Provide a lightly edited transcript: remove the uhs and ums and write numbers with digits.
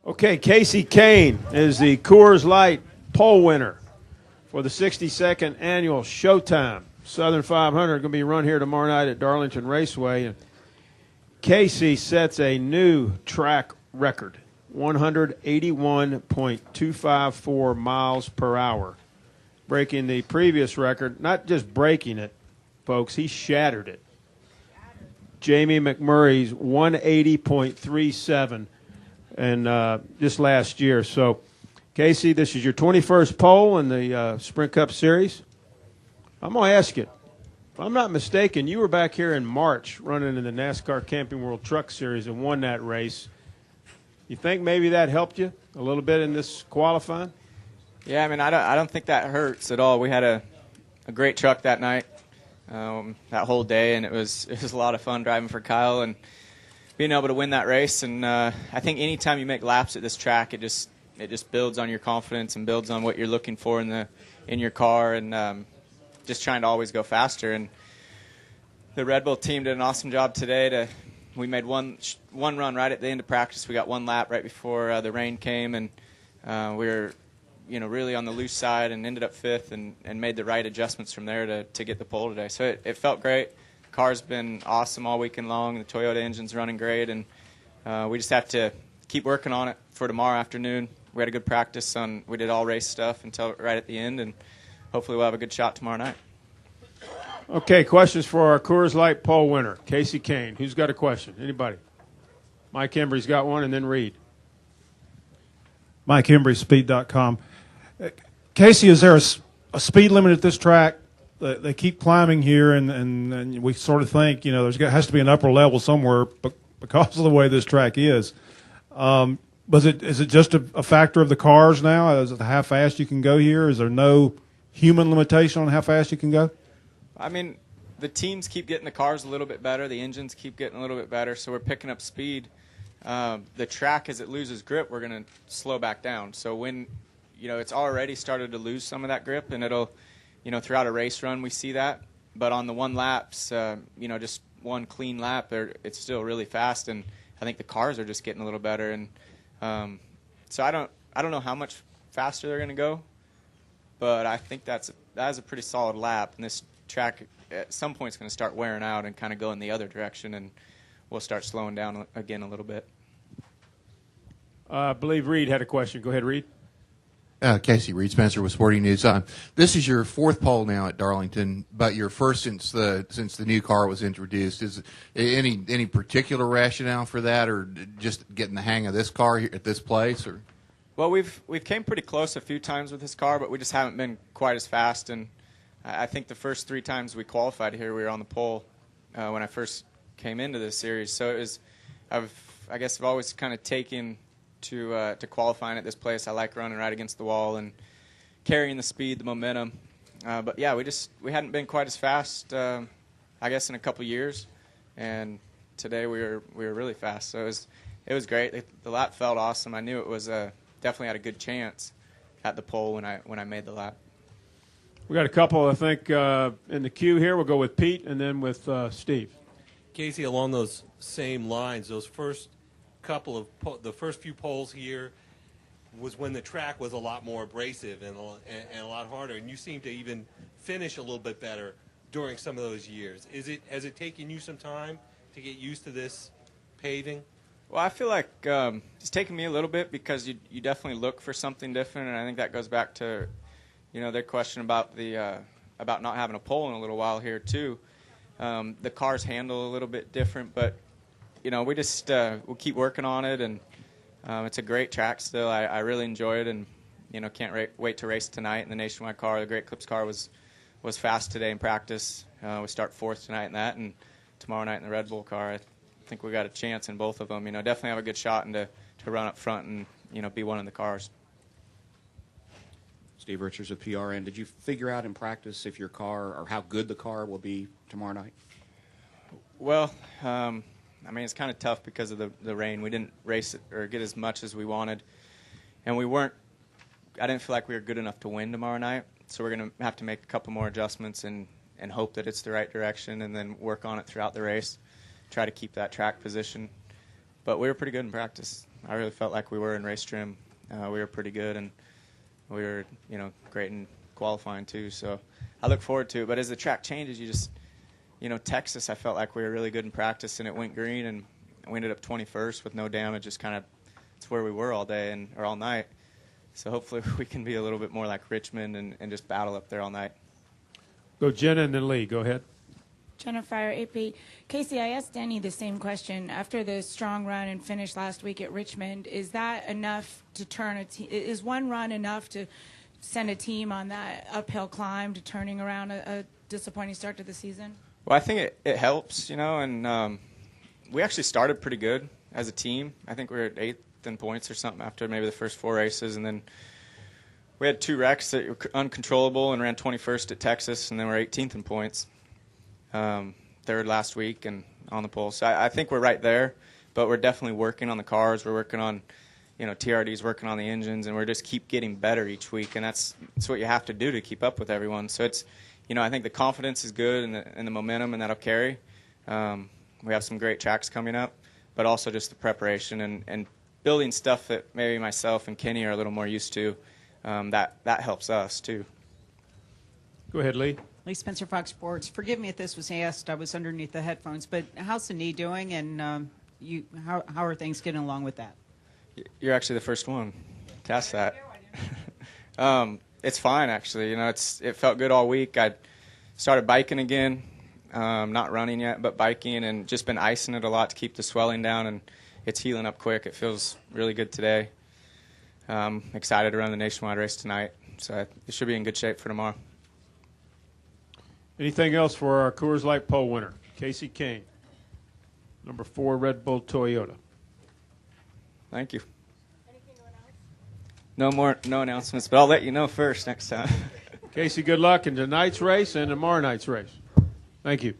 Okay, Kasey Kahne is the Coors Light Pole winner for the 62nd annual Showtime Southern 500. Going to be run here tomorrow night at Darlington Raceway. And Kasey sets a new track record, 181.254 miles per hour, breaking the previous record. Not just breaking it, folks, he shattered it. Jamie McMurray's 180.37 and just last year. So, Kasey, this is your 21st pole in the Sprint Cup Series. I'm going to ask you, if I'm not mistaken, you were back here in March running in the NASCAR Camping World Truck Series and won that race. You think maybe that helped you a little bit in this qualifying? Yeah, I mean, I don't think that hurts at all. We had a great truck that night, that whole day, and it was a lot of fun driving for Kyle and being able to win that race. And I think anytime you make laps at this track, it just builds on your confidence and builds on what you're looking for in your car, and just trying to always go faster. And the Red Bull team did an awesome job today. We made one run right at the end of practice. We got one lap right before the rain came, and we were really on the loose side and ended up fifth and made the right adjustments from there to get the pole today. So it felt great. The car's been awesome all weekend long. The Toyota engine's running great, and we just have to keep working on it for tomorrow afternoon. We had a good practice we did all race stuff until right at the end, and hopefully we'll have a good shot tomorrow night. Okay, questions for our Coors Light Pole winner, Kasey Kahne. Who's got a question? Anybody? Mike Embry's got one, and then Reed. Mike Embry, Speed.com. Kasey, is there a speed limit at this track? They keep climbing here, and we sort of think, has to be an upper level somewhere because of the way this track is. Is it just a factor of the cars now? Is it how fast you can go here? Is there no human limitation on how fast you can go? I mean, the teams keep getting the cars a little bit better. The engines keep getting a little bit better, so we're picking up speed. The track, as it loses grip, we're going to slow back down. So when, it's already started to lose some of that grip, and it'll, throughout a race run we see that. But on the one laps, just one clean lap, it's still really fast, and I think the cars are just getting a little better. And so I don't know how much faster they're going to go, but I think that is a pretty solid lap. And this track at some point is going to start wearing out and kind of go in the other direction, and we'll start slowing down again a little bit. I believe Reed had a question. Go ahead, Reed. Kasey, Reed Spencer with Sporting News. This is your fourth pole now at Darlington, but your first since the new car was introduced. Is any particular rationale for that, or just getting the hang of this car here at this place? Or well, we've came pretty close a few times with this car, but we just haven't been quite as fast. And I think the first three times we qualified here, we were on the pole when I first came into this series. So it was, I've always kind of taken to qualifying at this place. I like running right against the wall and carrying the speed, the momentum. But yeah, we hadn't been quite as fast, in a couple years, and today we were really fast. So it was great. The lap felt awesome. I knew it was definitely had a good chance at the pole when I made the lap. We got a couple, I think, in the queue here. We'll go with Pete and then with Steve. Kasey, along those same lines, the first few poles here was when the track was a lot more abrasive and a lot harder, and you seem to even finish a little bit better during some of those years. Has it taken you some time to get used to this paving? Well, I feel like it's taken me a little bit because you definitely look for something different, and I think that goes back to their question about about not having a pole in a little while here too. The cars handle a little bit different, but we just we'll keep working on it, and it's a great track still. I really enjoy it, and can't wait to race tonight in the Nationwide car. The Great Clips car was fast today in practice. We start fourth tonight in that, and tomorrow night in the Red Bull car. I think we got a chance in both of them. Definitely have a good shot and to run up front and be one of the cars. Steve Richards with PRN. Did you figure out in practice if your car or how good the car will be tomorrow night? Well, it's kind of tough because of the rain. We didn't race it or get as much as we wanted, and I didn't feel like we were good enough to win tomorrow night. So we're going to have to make a couple more adjustments and hope that it's the right direction, and then work on it throughout the race. Try to keep that track position. But we were pretty good in practice. I really felt like we were in race trim. We were pretty good, and we were, great in qualifying too. So I look forward to it. But as the track changes, you just, Texas, I felt like we were really good in practice, and it went green, and we ended up 21st with no damage. Just kind of, it's where we were all day or all night. So hopefully we can be a little bit more like Richmond and just battle up there all night. Go Jenna and then Lee. Go ahead. Jennifer, AP. Kasey, I asked Danny the same question. After the strong run and finish last week at Richmond, is that enough to turn a team? Is one run enough to send a team on that uphill climb to turning around a disappointing start to the season? Well, I think it helps, and we actually started pretty good as a team. I think we were at 8th in points or something after maybe the first 4 races, and then we had 2 wrecks that were uncontrollable and ran 21st at Texas, and then we're 18th in points. 3rd last week and on the pole. So I think we're right there, but we're definitely working on the cars. We're working on, TRD's working on the engines, and we're just keep getting better each week, and that's what you have to do to keep up with everyone. So it's, I think the confidence is good and the momentum, and that'll carry. We have some great tracks coming up, but also just the preparation and building stuff that maybe myself and Kenny are a little more used to. That helps us too. Go ahead, Lee. Lee Spencer, Fox Sports. Forgive me if this was asked. I was underneath the headphones, but how's the knee doing, and how are things getting along with that? You're actually the first one to ask that. It's fine, actually. It felt good all week. I started biking again, not running yet, but biking, and just been icing it a lot to keep the swelling down, and it's healing up quick. It feels really good today. Excited to run the nationwide race tonight, so it should be in good shape for tomorrow. Anything else for our Coors Light Pole winner, Kasey Kahne, number 4 Red Bull Toyota? Thank you. No announcements, but I'll let you know first next time. Kasey, good luck in tonight's race and tomorrow night's race. Thank you.